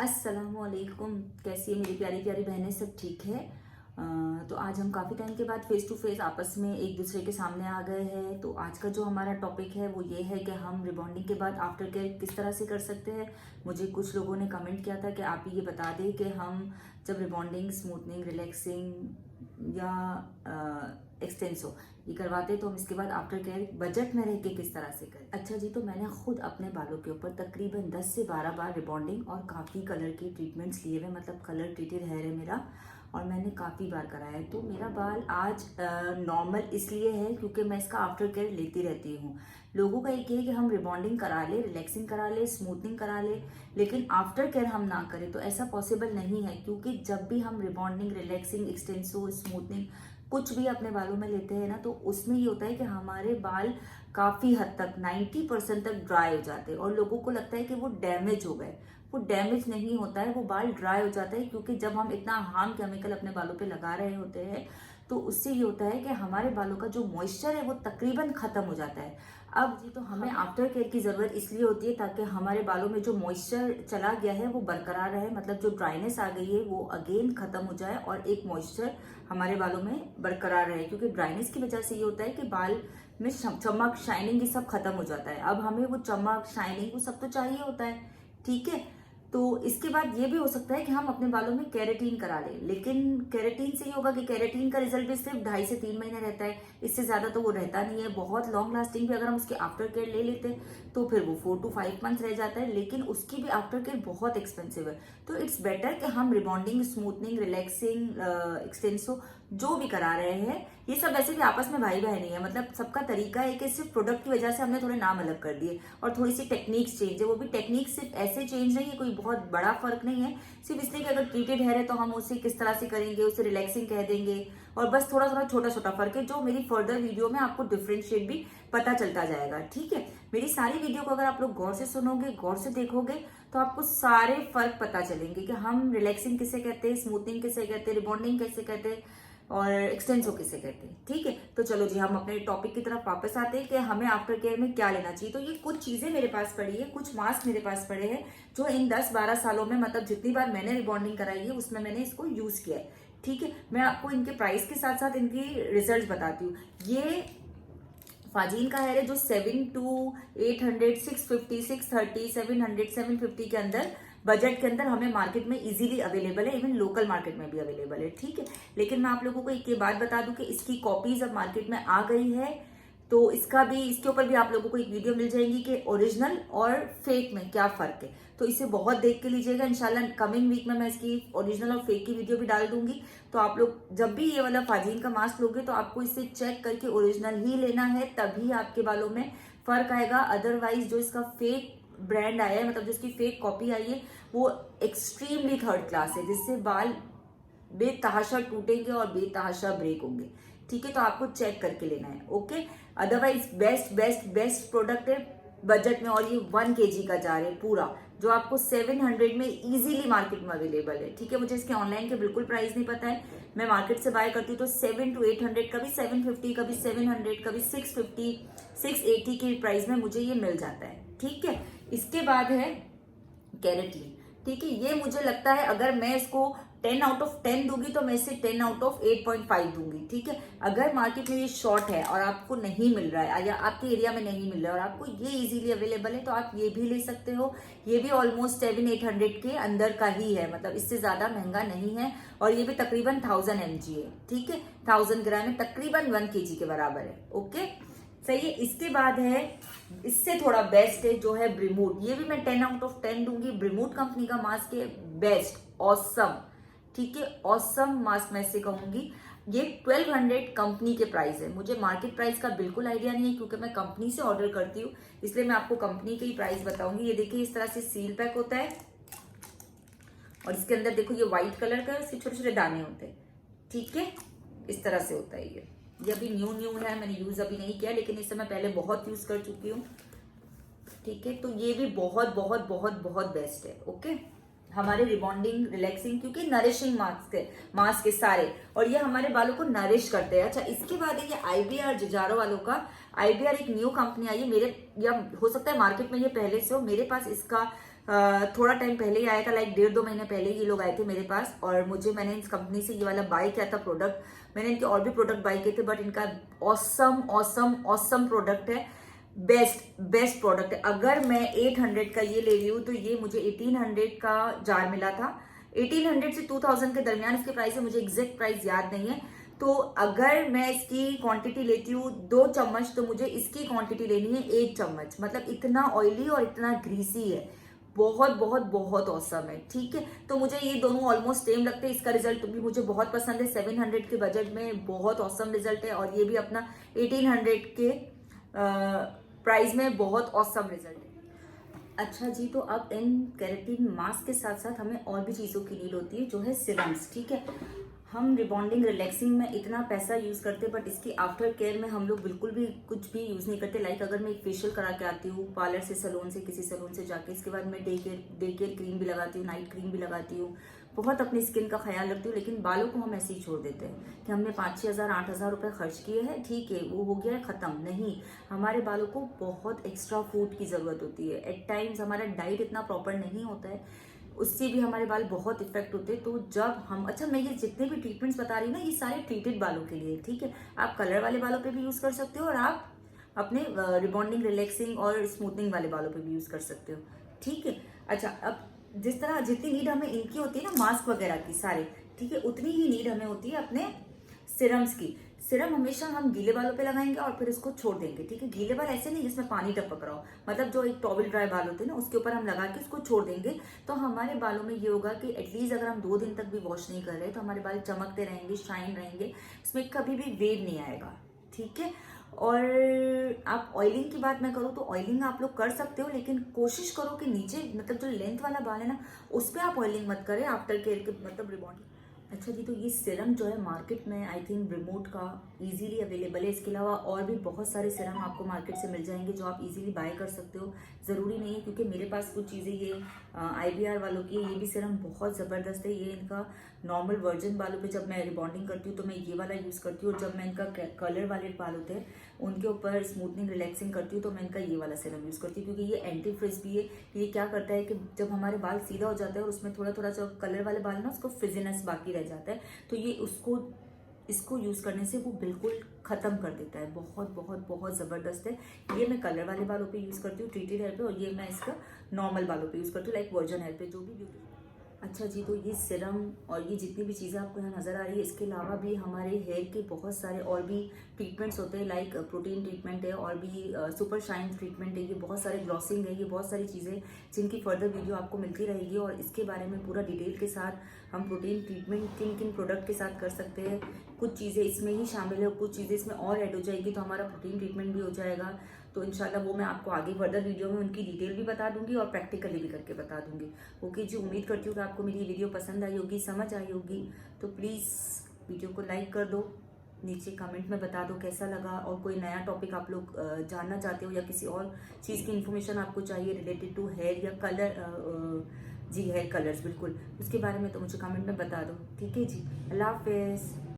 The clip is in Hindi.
अस्सलामुअलैकुम। कैसी है मेरी प्यारी प्यारी बहनें, सब ठीक है? तो आज हम काफ़ी टाइम के बाद फेस टू फेस आपस में एक दूसरे के सामने आ गए हैं। तो आज का जो हमारा टॉपिक है वो ये है कि हम रिबॉन्डिंग के बाद आफ्टर केयर किस तरह से कर सकते हैं। मुझे कुछ लोगों ने कमेंट किया था कि आप ये बता दें कि हम जब रिबॉन्डिंग, स्मूथनिंग, रिलैक्सिंग या एक्सटेंसो ये करवाते तो हम इसके बाद आफ्टर केयर बजट में रह के किस तरह से करें। अच्छा जी, तो मैंने खुद अपने बालों के ऊपर तकरीबन 10 से 12 बार रिबॉन्डिंग और काफ़ी कलर के ट्रीटमेंट्स लिए हुए, मतलब कलर ट्रीटेड हेयर है मेरा और मैंने काफ़ी बार कराया है। तो मेरा बाल आज नॉर्मल इसलिए है क्योंकि मैं इसका आफ्टर केयर लेती रहती हूँ। लोगों का एक है कि हम रिबॉन्डिंग करा ले, रिलैक्सिंग करा ले, स्मूथनिंग करा ले, लेकिन आफ्टर केयर हम ना करें, तो ऐसा पॉसिबल नहीं है। क्योंकि जब भी हम रिबॉन्डिंग, रिलैक्सिंग, एक्सटेंसो, स्मूथनिंग कुछ भी अपने बालों में लेते हैं ना, तो उसमें ये होता है कि हमारे बाल काफ़ी हद तक 90% तक ड्राई हो जाते हैं और लोगों को लगता है कि वो डैमेज हो गए। वो डैमेज नहीं होता है, वो बाल ड्राई हो जाता है क्योंकि जब हम इतना हार्म केमिकल अपने बालों पे लगा रहे होते हैं तो उससे ये होता है कि हमारे बालों का जो मॉइस्चर है वो तकरीबन खत्म हो जाता है। अब जी, तो हमें आफ्टर केयर की जरूरत इसलिए होती है ताकि हमारे बालों में जो मॉइस्चर चला गया है वो बरकरार रहे, मतलब जो ड्राइनेस आ गई है वो अगेन खत्म हो जाए और एक मॉइस्चर हमारे बालों में बरकरार रहे। क्योंकि ड्राइनेस की वजह से ये होता है कि बाल में चमक, शाइनिंग, ये सब खत्म हो जाता है। अब हमें वो चमक, शाइनिंग, वो सब तो चाहिए होता है, ठीक है। तो इसके बाद ये भी हो सकता है कि हम अपने बालों में केराटिन करा लें, लेकिन केराटिन से ये होगा कि केराटिन का रिजल्ट भी सिर्फ 2.5 से 3 महीने रहता है, इससे ज्यादा तो वो रहता नहीं है। बहुत लॉन्ग लास्टिंग भी अगर हम उसके आफ्टर केयर ले लेते हैं तो फिर वो 4 to 5 मंथ रह जाता है, लेकिन उसकी भी आफ्टर केयर बहुत एक्सपेंसिव है। तो इट्स बेटर कि हम रिबॉन्डिंग, स्मूथनिंग, रिलैक्सिंग, एक्सटेंसो जो भी करा रहे हैं, ये सब वैसे भी आपस में भाई बहन ही है। मतलब सबका तरीका है कि सिर्फ प्रोडक्ट की वजह से हमने थोड़े नाम अलग कर दिए और थोड़ी सी टेक्निक्स चेंज है। वो भी टेक्निक सिर्फ ऐसे चेंज नहीं है, कोई बहुत बड़ा फर्क नहीं है, सिर्फ इसलिए कि अगर ट्रीटेड हेयर है तो हम उसे किस तरह से करेंगे, उसे रिलैक्सिंग कह देंगे और बस थोड़ा थोड़ा छोटा छोटा फर्क है जो मेरी फर्दर वीडियो में आपको डिफरेंशिएट भी पता चलता जाएगा, ठीक है। मेरी सारी वीडियो को अगर आप लोग गौर से सुनोगे, गौर से देखोगे तो आपको सारे फर्क पता चलेंगे कि हम रिलैक्सिंग किसे कहते हैं, स्मूथनिंग किसे कहते हैं, रिबॉन्डिंग कैसे कहते हैं और एक्सटेंसो किसे कहते हैं, ठीक है। तो चलो जी, हम अपने टॉपिक की तरफ वापस आते हैं कि हमें आफ्टर केयर में क्या लेना चाहिए। तो ये कुछ चीजें मेरे पास पड़ी है, कुछ मास्क मेरे पास पड़े हैं जो इन 10-12 सालों में, मतलब जितनी बार मैंने रिबॉन्डिंग कराई है उसमें मैंने इसको यूज किया है, ठीक है। मैं आपको इनके प्राइस के साथ साथ इनकी रिजल्ट बताती हूँ। ये फाजीन का हेयर है जो 7 to 800, 650, 630, 700, 750 के अंदर बजट के अंदर हमें मार्केट में इजीली अवेलेबल है, इवन लोकल मार्केट में भी अवेलेबल है, ठीक है। लेकिन मैं आप लोगों को एक ये बात बता दूं कि इसकी कॉपीज अब मार्केट में आ गई है, तो इसका भी, इसके ऊपर भी आप लोगों को एक वीडियो मिल जाएगी कि ओरिजिनल और फेक में क्या फर्क है। तो इसे बहुत देख के लीजिएगा। इंशाल्लाह कमिंग वीक में मैं इसकी ओरिजिनल और फेक की वीडियो भी डाल दूंगी। तो आप लोग जब भी ये वाला फाजीन का मास्क लोगे तो आपको इसे चेक करके ओरिजिनल ही लेना है, तभी आपके बालों में फर्क आएगा। अदरवाइज जो इसका फेक ब्रांड आया है, मतलब जो इसकी फेक कॉपी आई है, वो एक्सट्रीमली थर्ड क्लास है, जिससे बाल बेतहाशा टूटेंगे और बेतहाशा ब्रेक होंगे, ठीक है। तो आपको चेक करके लेना है, okay. Otherwise best best best product है बजट में, और ये 1 kg का जार है पूरा, जो आपको 700 में इजीली मार्केट में अवेलेबल है, ठीक है। मुझे इसके ऑनलाइन के बिल्कुल प्राइस नहीं पता है, मैं मार्केट से बाय करती हूँ तो 7 to 800, कभी 750, कभी 700, कभी 650, 680 की प्राइस में मुझे ये मिल जाता है, ठीक है। इसके बाद है केराटिन, ठीक है। ये मुझे लगता है अगर मैं इसको 10 out of 10 दूंगी तो मैं इसे 10 out of 8.5 दूंगी, ठीक है। अगर मार्केट में ये शॉर्ट है और आपको नहीं मिल रहा है या आपके एरिया में नहीं मिल रहा है और आपको ये इजीली अवेलेबल है तो आप ये भी ले सकते हो। ये भी ऑलमोस्ट 700-800 के अंदर का ही है, मतलब इससे ज्यादा महंगा नहीं है और ये भी तकरीबन 1000 mg है, ठीक है। 1000 ग्राम में तकरीबन 1 kg के बराबर है, ओके, सही है। इसके बाद है, इससे थोड़ा बेस्ट है जो है ब्रिमूड। ये भी मैं 10 out of 10 दूंगी। ब्रिमूड कंपनी का मास्क है, बेस्ट, ऑसम, ठीक है, ऑसम मास्क मैं इसे कहूंगी। ये 1200 कंपनी के प्राइस है। मुझे मार्केट प्राइस का बिल्कुल आइडिया नहीं है क्योंकि मैं कंपनी से ऑर्डर करती हूँ, इसलिए मैं आपको कंपनी के ही प्राइस बताऊंगी। ये देखिए, इस तरह से सील पैक होता है और इसके अंदर देखो ये व्हाइट कलर का, इसके छोटे छोटे दाने होते हैं, ठीक है। इस तरह से होता है ये अभी न्यू है, मैंने यूज अभी नहीं किया, लेकिन इसे मैं पहले बहुत यूज कर चुकी हूँ, ठीक है। तो ये भी बहुत बहुत बहुत बहुत बेस्ट है, ओके। हमारे रिबॉन्डिंग, रिलैक्सिंग, क्योंकि नरिशिंग मास्क है सारे, और ये हमारे बालों को नरिश करते हैं। अच्छा, इसके बाद है ये IBR जिजारो वालों का। IBR एक न्यू कंपनी आई है, मेरे, या हो सकता है मार्केट में ये पहले से हो, मेरे पास इसका थोड़ा टाइम पहले ही आया था, लाइक 1.5-2 महीने पहले ये लोग आए थे मेरे पास, और मैंने इस कंपनी से ये वाला बाय किया था प्रोडक्ट। मैंने इनके और भी प्रोडक्ट बाय किए थे, बट इनका ऑसम ऑसम ऑसम प्रोडक्ट है, बेस्ट प्रोडक्ट है। अगर मैं 800 का ये ले रही हूँ तो ये मुझे 1800 का जार मिला था। 1800 से 2000 के दरमियान इसके प्राइस है, मुझे एग्जैक्ट प्राइस याद नहीं है। तो अगर मैं इसकी क्वांटिटी लेती हूँ 2 चम्मच, तो मुझे इसकी क्वांटिटी लेनी है 1 चम्मच। मतलब इतना ऑयली और इतना ग्रीसी है, बहुत बहुत बहुत औसम है। ठीक है, तो मुझे ये दोनों ऑलमोस्ट सेम लगते हैं। इसका रिजल्ट भी मुझे बहुत पसंद है, 700 के बजट में बहुत औसम रिजल्ट है, और ये भी अपना 1800 के प्राइस में बहुत औसम रिजल्ट है। अच्छा जी, तो अब इन केराटिन मास्क के साथ साथ हमें और भी चीज़ों की नीड होती है, जो है सिरम्स। ठीक है, हम रिबॉन्डिंग रिलैक्सिंग में इतना पैसा यूज़ करते हैं, बट इसकी आफ्टर केयर में हम लोग बिल्कुल भी कुछ भी यूज़ नहीं करते। लाइक अगर मैं एक फेशियल करा के आती हूँ पार्लर से, सैलून से, किसी सैलून से जाके, इसके बाद मैं डे केयर क्रीम भी लगाती हूँ, नाइट क्रीम भी लगाती हूँ, बहुत अपनी स्किन का ख्याल रखती हूँ। लेकिन बालों को हम ऐसे ही छोड़ देते हैं कि हमने 5-6 हज़ार 8 हज़ार रुपये खर्च किए हैं, ठीक है वो हो गया है ख़त्म। नहीं, हमारे बालों को बहुत एक्स्ट्रा फूड की ज़रूरत होती है। एट टाइम्स हमारा डाइट इतना प्रॉपर नहीं होता है, उससे भी हमारे बाल बहुत इफेक्ट होते हैं। तो जब हम, अच्छा मैं ये जितने भी ट्रीटमेंट्स बता रही हूँ ना, ये सारे ट्रीटेड बालों के लिए। ठीक है, आप कलर वाले बालों पे भी यूज़ कर सकते हो, और आप अपने रिबॉन्डिंग रिलैक्सिंग और स्मूथनिंग वाले बालों पे भी यूज़ कर सकते हो। ठीक है, अच्छा अब जिस तरह जितनी नीड हमें इनकी होती है ना, मास्क वगैरह की सारे, ठीक है, उतनी ही नीड हमें होती है अपने सिरम्स की। सिरम हमेशा हम गीले बालों पे लगाएंगे और फिर इसको छोड़ देंगे। ठीक है, गीले बाल ऐसे नहीं जिसमें पानी टपक रहा हो, मतलब जो एक टॉवल ड्राई बाल होते हैं ना, उसके ऊपर हम लगा के इसको छोड़ देंगे। तो हमारे बालों में ये होगा कि एटलीस्ट अगर हम 2 दिन तक भी वॉश नहीं कर रहे तो हमारे बाल चमकते रहेंगे, शाइन रहेंगे, इसमें कभी भी वेव नहीं आएगा। ठीक है, और आप ऑयलिंग की बात मैं करूँ तो ऑयलिंग आप लोग कर सकते हो, लेकिन कोशिश करो कि नीचे, मतलब जो लेंथ वाला बाल है ना, उस पर आप ऑयलिंग मत करें आफ्टर केयर के, मतलब रिबॉन्डिंग। अच्छा जी, तो ये सिरम जो है मार्केट में आई थिंक रिमोट का इजीली अवेलेबल है। इसके अलावा और भी बहुत सारे सिरम आपको मार्केट से मिल जाएंगे जो आप इजीली बाय कर सकते हो। ज़रूरी नहीं है, क्योंकि मेरे पास कुछ चीज़ें ये IBR वालों की, ये भी सिरम बहुत ज़बरदस्त है। ये इनका नॉर्मल वर्जन बालों पे जब मैं रिबॉन्डिंग करती हूँ तो मैं ये वाला यूज़ करती हूँ, और जब मैं इनका कलर वाले बाल होते हैं उनके ऊपर स्मूथनिंग रिलैक्सिंग करती हूँ तो मैं इनका ये वाला सिरम यूज़ करती हूँ, क्योंकि ये एंटी फ्रिज भी है। ये क्या करता है कि जब हमारे बाल सीधा हो जाता है और उसमें थोड़ा थोड़ा जो कलर वाले बाल है ना, उसको फिजीनेस बाकी रह जाता है, तो ये इसको यूज़ करने से वो बिल्कुल ख़त्म कर देता है। बहुत बहुत बहुत ज़बरदस्त है। ये मैं कलर वाले बालों पे यूज़ करती हूँ, ट्रीटेड हेयर पे, और ये मैं इसका नॉर्मल बालों पे यूज़ करती हूँ, लाइक वर्जन हेयर पे, जो भी ब्यूटी। अच्छा जी, तो ये सिरम और ये जितनी भी चीज़ें आपको यहाँ नज़र आ रही है, इसके अलावा भी हमारे हेयर के बहुत सारे और भी ट्रीटमेंट्स होते हैं, लाइक प्रोटीन ट्रीटमेंट है, और भी सुपर शाइन ट्रीटमेंट है, ये बहुत सारे ग्लॉसिंग है, ये बहुत सारी चीज़ें जिनकी फर्दर वीडियो आपको मिलती रहेगी, और इसके बारे में पूरा डिटेल के साथ हम प्रोटीन ट्रीटमेंट किन किन प्रोडक्ट के साथ कर सकते हैं। कुछ चीज़ें इसमें ही शामिल है, कुछ चीज़ें इसमें और ऐड हो जाएगी, तो हमारा प्रोटीन ट्रीटमेंट भी हो जाएगा। तो इंशाल्लाह वो मैं आपको आगे फर्दर वीडियो में उनकी डिटेल भी बता दूंगी और प्रैक्टिकली भी करके बता दूंगी। ओके जी, उम्मीद करती हूँ कि आपको मेरी वीडियो पसंद आई होगी, समझ आई होगी। तो प्लीज़ वीडियो को लाइक कर दो, नीचे कमेंट में बता दो कैसा लगा, और कोई नया टॉपिक आप लोग जानना चाहते हो, या किसी और चीज़ की इन्फॉर्मेशन आपको चाहिए रिलेटेड टू हेयर या कलर, जी हेयर कलर्स, बिल्कुल उसके बारे में तो मुझे कमेंट में बता दो। ठीक है जी, अल्लाह हाफिज़।